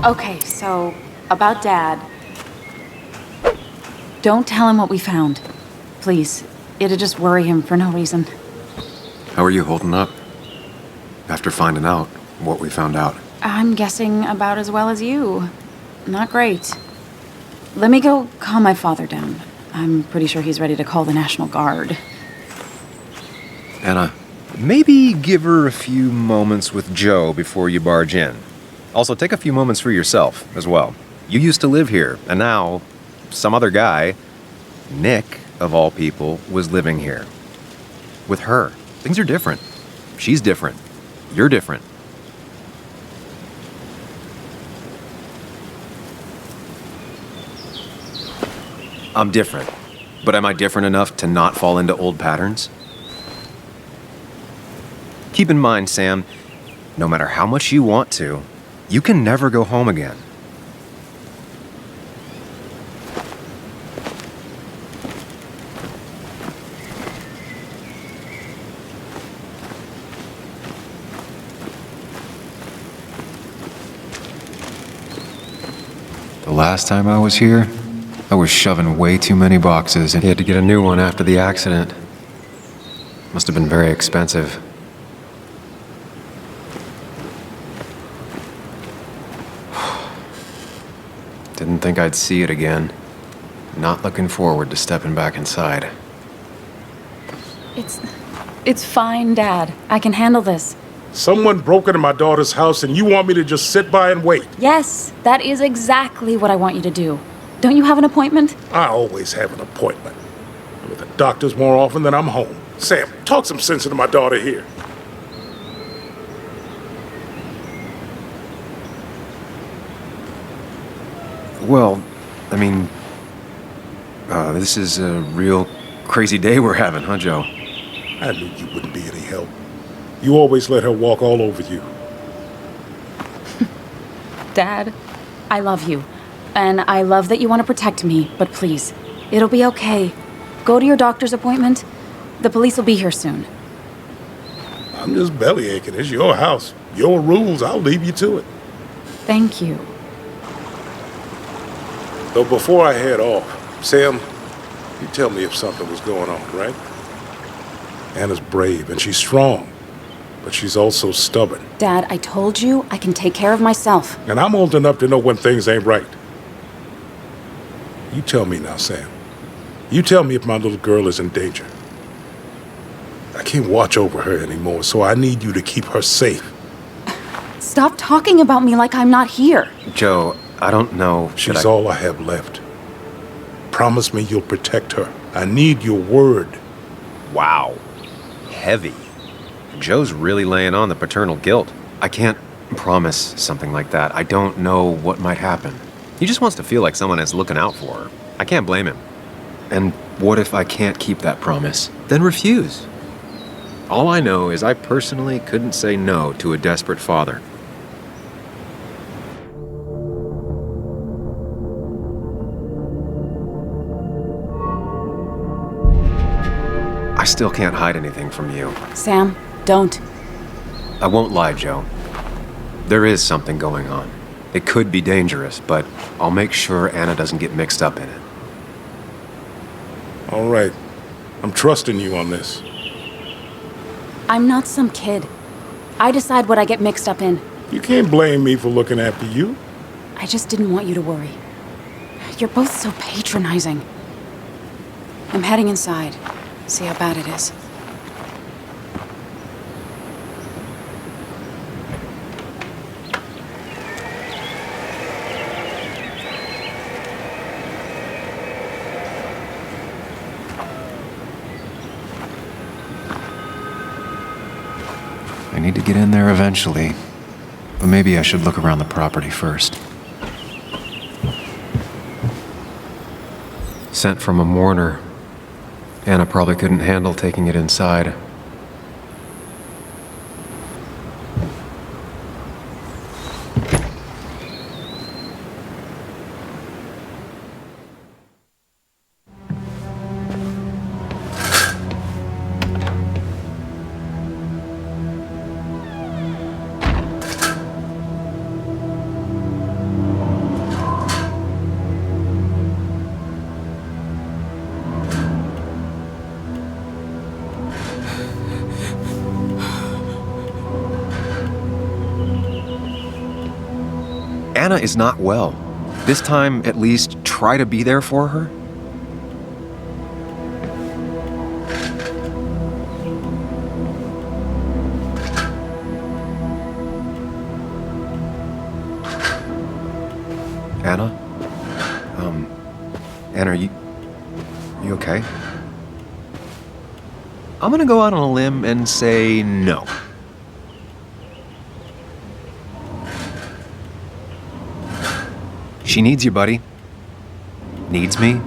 Okay, so, about Dad. Don't tell him what we found. Please. It'd just worry him for no reason. How are you holding up? After finding out what we found out. I'm guessing about as well as you. Not great. Let me go calm my father down. I'm pretty sure he's ready to call the National Guard. Anna, Maybe give her a few moments with Joe before you barge in. Also, take a few moments for yourself as well. You used to live here, and now some other guy, Nick, of all people, was living here. With her. Things are different. She's different. You're different. I'm different. But am I different enough to not fall into old patterns? Keep in mind, Sam, no matter how much you want to, you can never go home again. the last time I was here, I was shoving way too many boxes and he had to get a new one after the accident. Must have been very expensive. Didn't think I'd see it again. Not looking forward to stepping back inside. It's fine, Dad. I can handle this. Someone broke into my daughter's house and you want me to just sit by and wait? Yes, that is exactly what I want you to do. Don't you have an appointment? I always have an appointment. I'm at the doctor's more often than I'm home. Sam, talk some sense into my daughter here. Well, I mean, this is a real crazy day we're having, huh, Joe? I knew you wouldn't be any help. You always let her walk all over you. Dad, I love you. And I love that you want to protect me, but please, it'll be okay. Go to your doctor's appointment. The police will be here soon. I'm just belly aching. It's your house. Your rules. I'll leave you to it. Thank you. Though before I head off, Sam, you tell me if something was going on, right? Anna's brave and she's strong, but she's also stubborn. Dad, I told you I can take care of myself. And I'm old enough to know when things ain't right. You tell me now, Sam. You tell me if my little girl is in danger. I can't watch over her anymore, so I need you to keep her safe. Stop talking about me like I'm not here. Joe, I don't know. She's all I have left. Promise me you'll protect her. I need your word. Wow. Heavy. Joe's really laying on the paternal guilt. I can't promise something like that. I don't know what might happen. He just wants to feel like someone is looking out for her. I can't blame him. And what if I can't keep that promise? Then refuse. All I know is I personally couldn't say no to a desperate father. I still can't hide anything from you. Sam, don't. I won't lie, Joe. There is something going on. It could be dangerous, but I'll make sure Anna doesn't get mixed up in it. All right. I'm trusting you on this. I'm not some kid. I decide what I get mixed up in. You can't blame me for looking after you. I just didn't want you to worry. You're both so patronizing. I'm heading inside. See how bad it is. I need to get in there eventually, but maybe I should look around the property first. Sent from a mourner. Anna probably couldn't handle taking it inside. Anna is not well. This time, at least, try to be there for her. Anna? Anna, are you okay? I'm gonna go out on a limb and say no. She needs you, buddy. Needs me?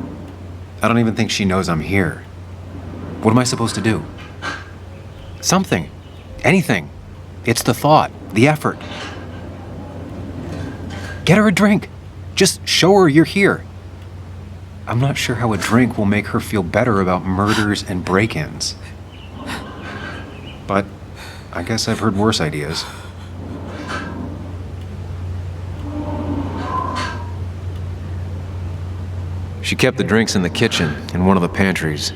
I don't even think she knows I'm here. What am I supposed to do? Something. Anything. It's the thought, the effort. Get her a drink. Just show her you're here. I'm not sure how a drink will make her feel better about murders and break-ins. But I guess I've heard worse ideas. She kept the drinks in the kitchen, in one of the pantries.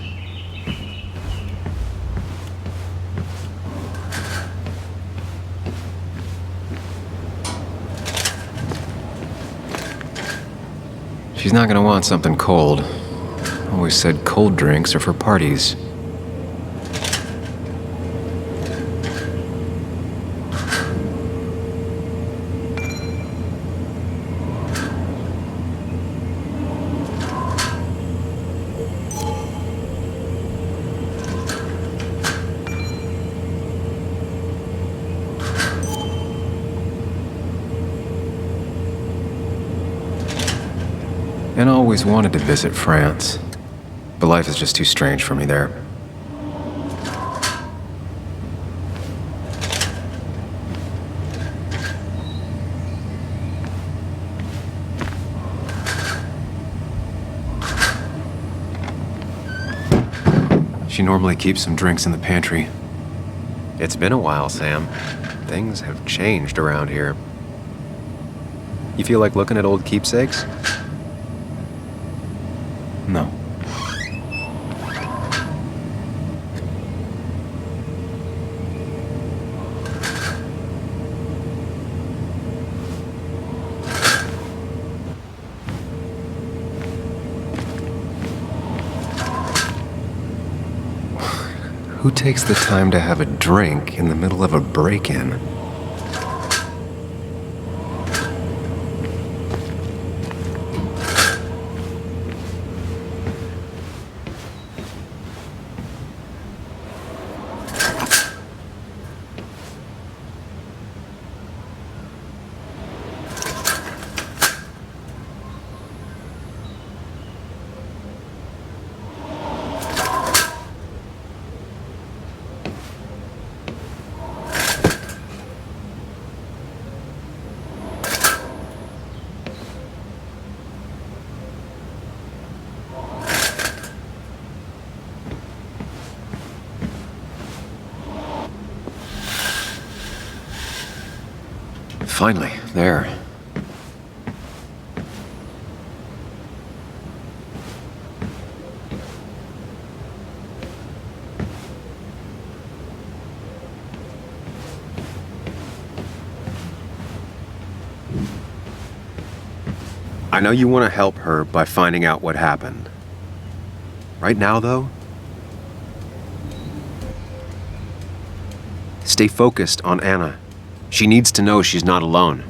She's not gonna want something cold. Always said cold drinks are for parties. And I always wanted to visit France, but life is just too strange for me there. She normally keeps some drinks in the pantry. It's been a while, Sam. Things have changed around here. You feel like looking at old keepsakes? No. Who takes the time to have a drink in the middle of a break-in? Finally, there. I know you want to help her by finding out what happened. Right now, though, stay focused on Anna. She needs to know she's not alone.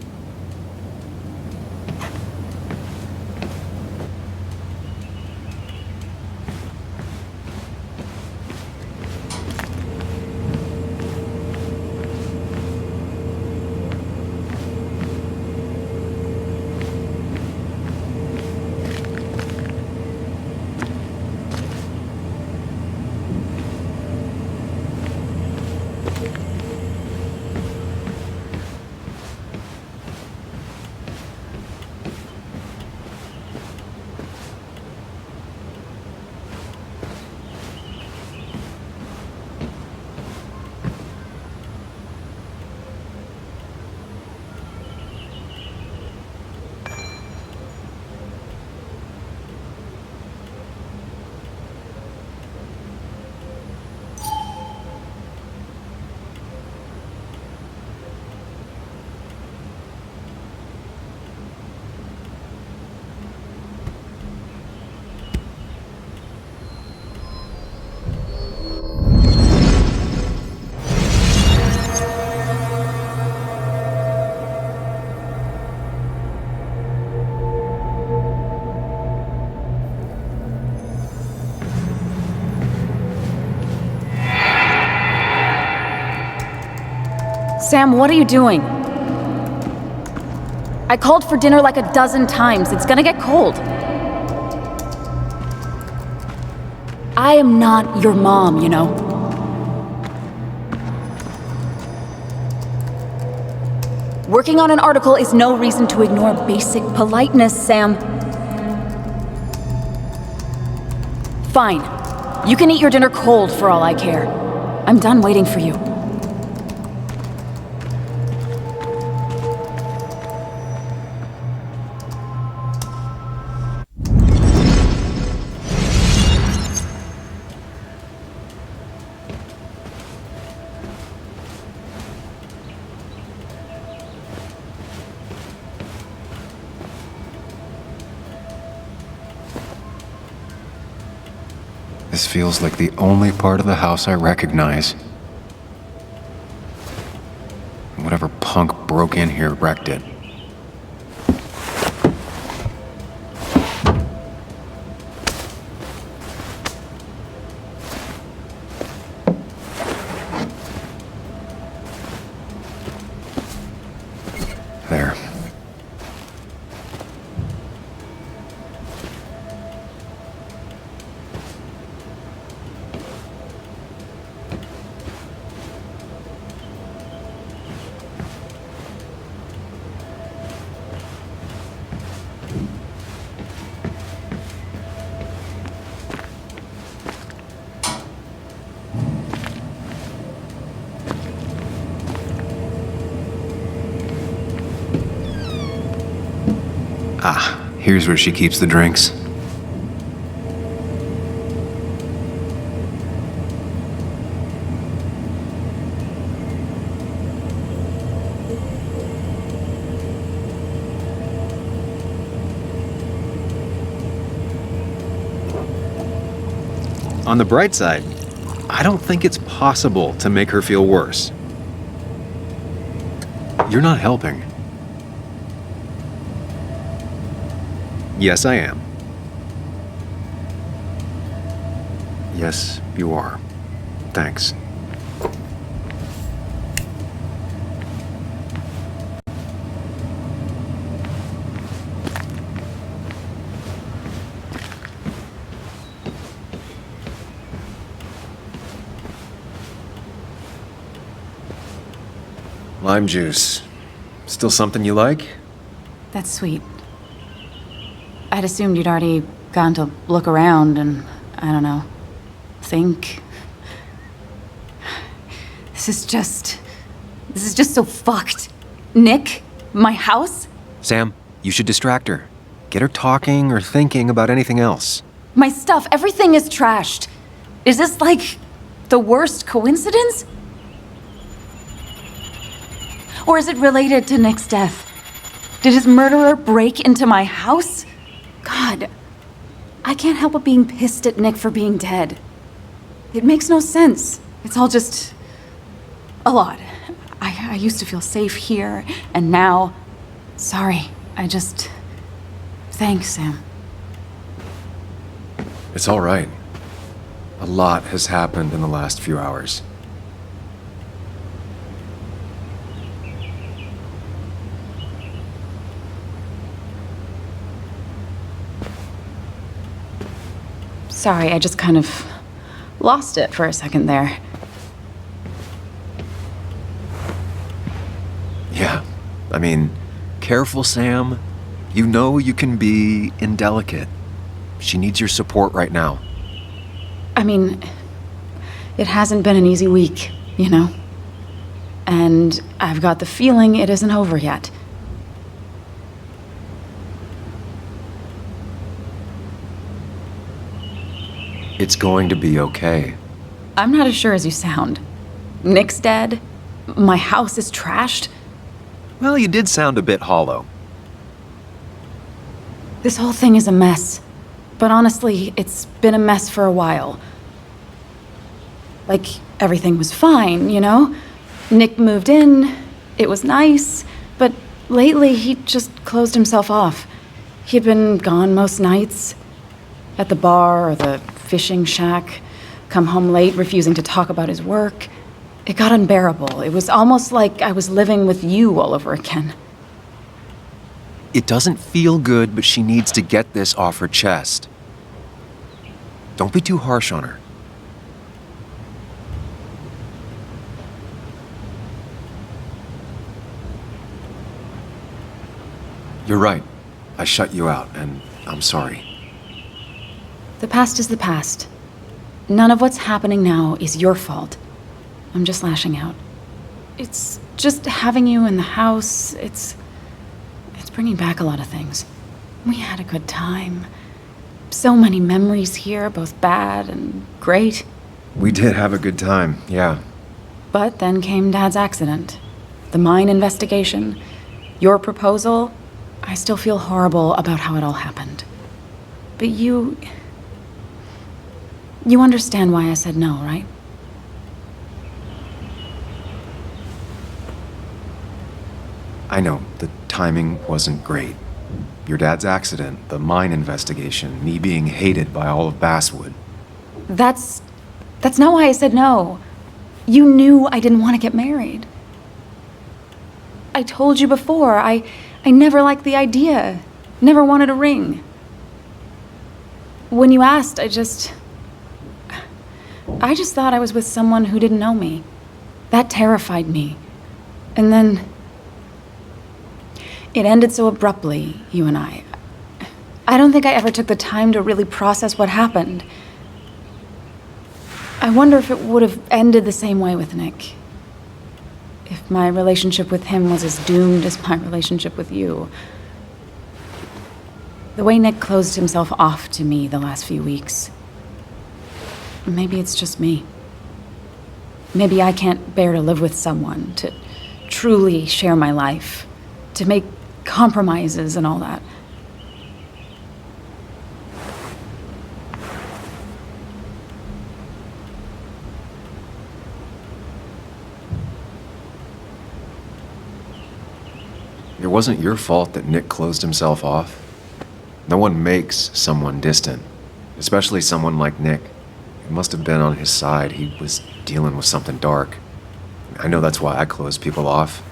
Sam, what are you doing? I called for dinner like a dozen times. It's gonna get cold. I am not your mom, you know? Working on an article is no reason to ignore basic politeness, Sam. Fine. You can eat your dinner cold for all I care. I'm done waiting for you. This feels like the only part of the house I recognize. Whatever punk broke in here wrecked it. There. Ah, here's where she keeps the drinks. On the bright side, I don't think it's possible to make her feel worse. You're not helping. Yes, I am. Yes, you are. Thanks. Lime juice. Still something you like? That's sweet. I'd assumed you'd already gone to look around and, I don't know, think. This is just so fucked. Nick? My house? Sam, you should distract her. Get her talking or thinking about anything else. My stuff, everything is trashed. Is this like the worst coincidence? Or is it related to Nick's death? Did his murderer break into my house? God, I can't help but being pissed at Nick for being dead. It makes no sense. It's all just a lot. I used to feel safe here, and now, sorry, thanks, Sam. It's all right. A lot has happened in the last few hours. Sorry, I just kind of lost it for a second there. Yeah, I mean, careful, Sam. You know you can be indelicate. She needs your support right now. I mean, it hasn't been an easy week, you know? And I've got the feeling it isn't over yet. It's going to be okay. I'm not as sure as you sound. Nick's dead. My house is trashed. Well, you did sound a bit hollow. This whole thing is a mess. But honestly, it's been a mess for a while. Like, everything was fine, you know? Nick moved in, it was nice, but lately he just closed himself off. He'd been gone most nights. At the bar or the fishing shack, come home late, refusing to talk about his work. It got unbearable. It was almost like I was living with you all over again. It doesn't feel good, but she needs to get this off her chest. Don't be too harsh on her. You're right. I shut you out, and I'm sorry. The past is the past. None of what's happening now is your fault. I'm just lashing out. It's just having you in the house. It's bringing back a lot of things. We had a good time. So many memories here, both bad and great. We did have a good time, yeah. But then came Dad's accident. The mine investigation. Your proposal. I still feel horrible about how it all happened. But you understand why I said no, right? I know, the timing wasn't great. Your dad's accident, the mine investigation, me being hated by all of Basswood. That's not why I said no. You knew I didn't want to get married. I told you before, I never liked the idea. Never wanted a ring. When you asked, I just thought I was with someone who didn't know me. That terrified me. And then it ended so abruptly, you and I. I don't think I ever took the time to really process what happened. I wonder if it would have ended the same way with Nick. If my relationship with him was as doomed as my relationship with you. The way Nick closed himself off to me the last few weeks. Maybe it's just me. Maybe I can't bear to live with someone, to truly share my life, to make compromises and all that. It wasn't your fault that Nick closed himself off. No one makes someone distant, especially someone like Nick. It must have been on his side. He was dealing with something dark. I know that's why I closed people off.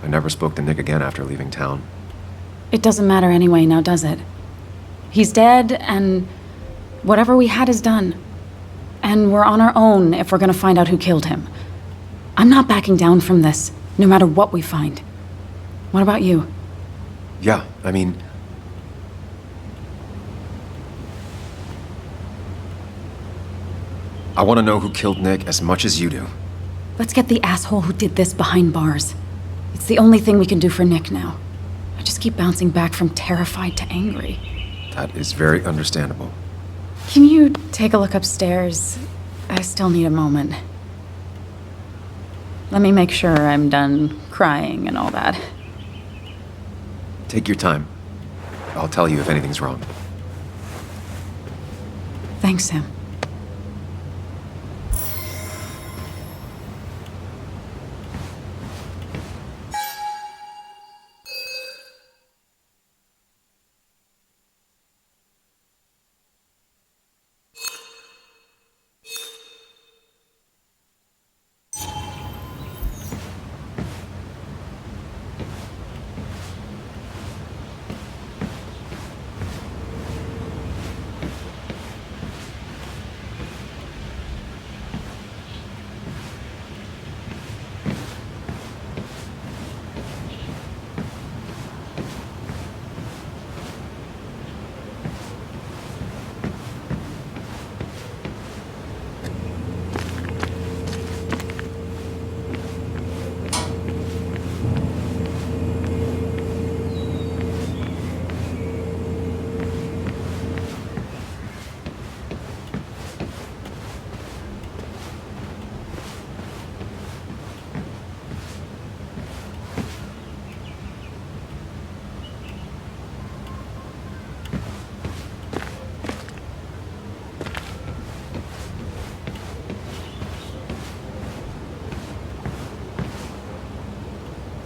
I never spoke to Nick again after leaving town. It doesn't matter anyway, now does it? He's dead, and whatever we had is done. And we're on our own if we're gonna find out who killed him. I'm not backing down from this, no matter what we find. What about you? Yeah, I mean... I want to know who killed Nick as much as you do. Let's get the asshole who did this behind bars. It's the only thing we can do for Nick now. I just keep bouncing back from terrified to angry. That is very understandable. Can you take a look upstairs? I still need a moment. Let me make sure I'm done crying and all that. Take your time. I'll tell you if anything's wrong. Thanks, Sam.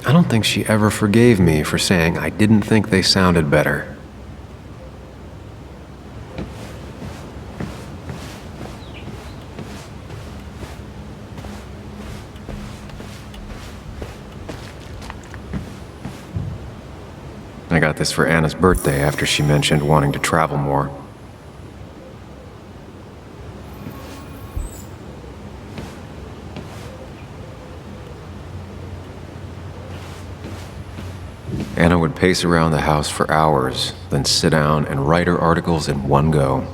I don't think she ever forgave me for saying I didn't think they sounded better. I got this for Anna's birthday after she mentioned wanting to travel more. Anna would pace around the house for hours, then sit down and write her articles in one go.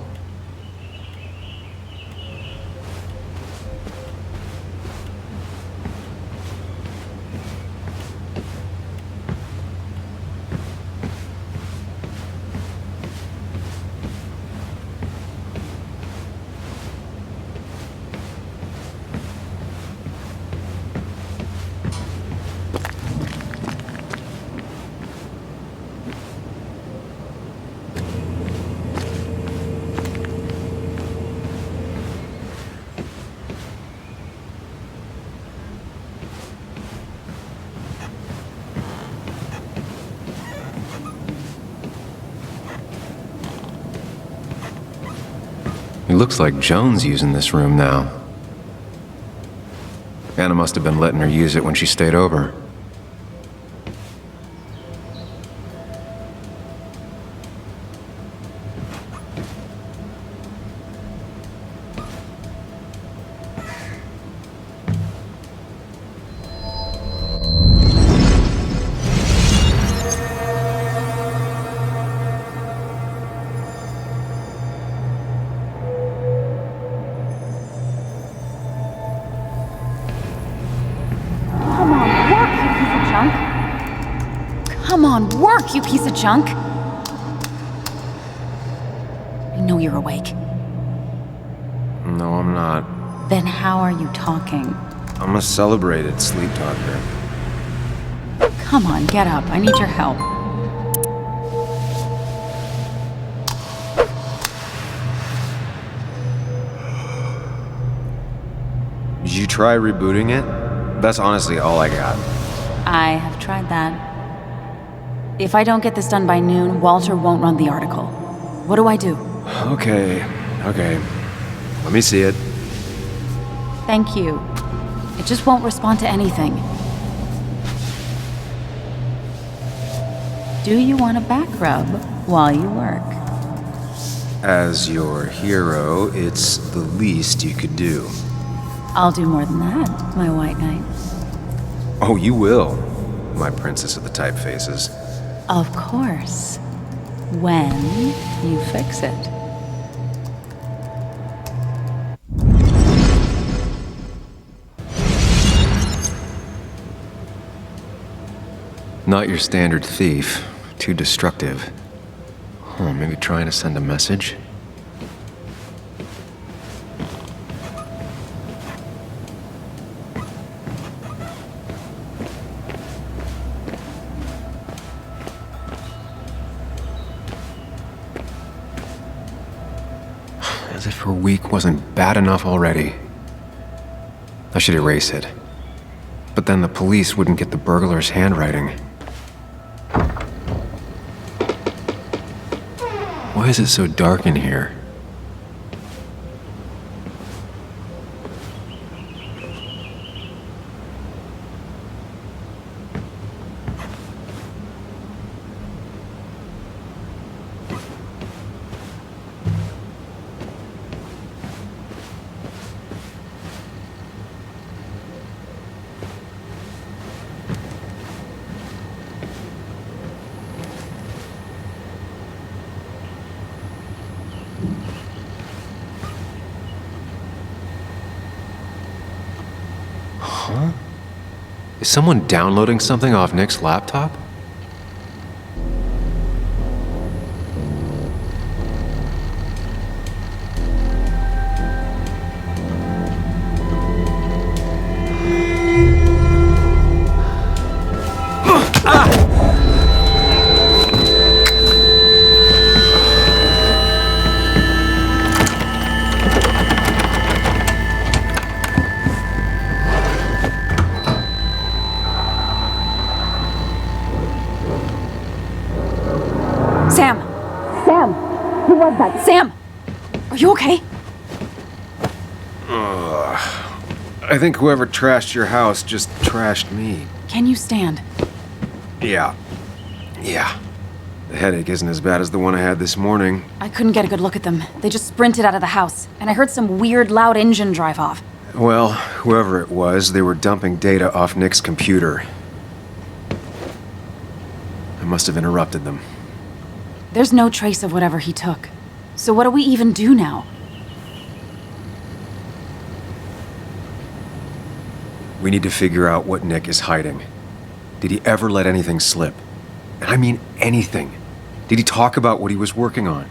It looks like Joan's using this room now. Anna must have been letting her use it when she stayed over. Come on, work, you piece of junk! I know you're awake. No, I'm not. Then how are you talking? I'm a celebrated sleep talker. Come on, get up. I need your help. Did you try rebooting it? That's honestly all I got. I have tried that. If I don't get this done by noon, Walter won't run the article. What do I do? Okay. Let me see it. Thank you. It just won't respond to anything. Do you want a back rub while you work? As your hero, it's the least you could do. I'll do more than that, my white knight. Oh, you will, my princess of the typefaces. Of course. When you fix it. Not your standard thief. Too destructive. Oh, maybe trying to send a message? As if her week wasn't bad enough already. I should erase it. But then the police wouldn't get the burglar's handwriting. Why is it so dark in here? Huh? Is someone downloading something off Nick's laptop? Sam! Sam! Who was that? Sam! Are you okay? I think whoever trashed your house just trashed me. Can you stand? Yeah. The headache isn't as bad as the one I had this morning. I couldn't get a good look at them. They just sprinted out of the house, and I heard some weird, loud engine drive off. Well, whoever it was, they were dumping data off Nick's computer. I must have interrupted them. There's no trace of whatever he took. So what do we even do now? We need to figure out what Nick is hiding. Did he ever let anything slip? And I mean anything. Did he talk about what he was working on?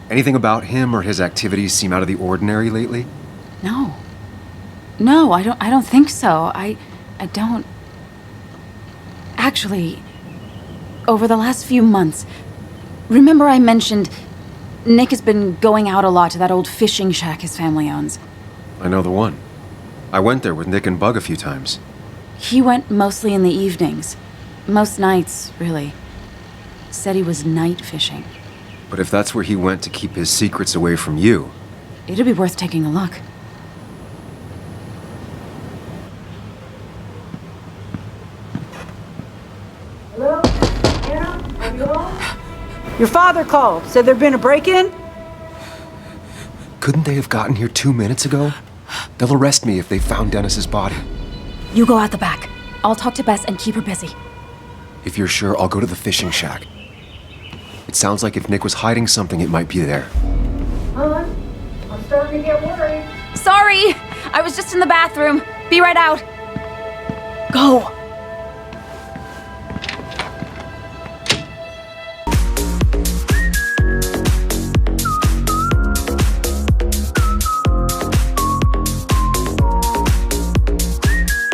Anything about him or his activities seem out of the ordinary lately? No. No, I don't think so. I don't... Actually, over the last few months, remember I mentioned Nick has been going out a lot to that old fishing shack his family owns. I know the one. I went there with Nick and Bug a few times. He went mostly in the evenings. Most nights, really. Said he was night fishing. But if that's where he went to keep his secrets away from you... It'd be worth taking a look. Hello? Anna? Are you home? Your father called. Said there'd been a break-in? Couldn't they have gotten here 2 minutes ago? They'll arrest me if they found Dennis's body. You go out the back. I'll talk to Bess and keep her busy. If you're sure, I'll go to the fishing shack. It sounds like if Nick was hiding something, it might be there. Hon, I'm starting to get worried. Sorry! I was just in the bathroom. Be right out. Go!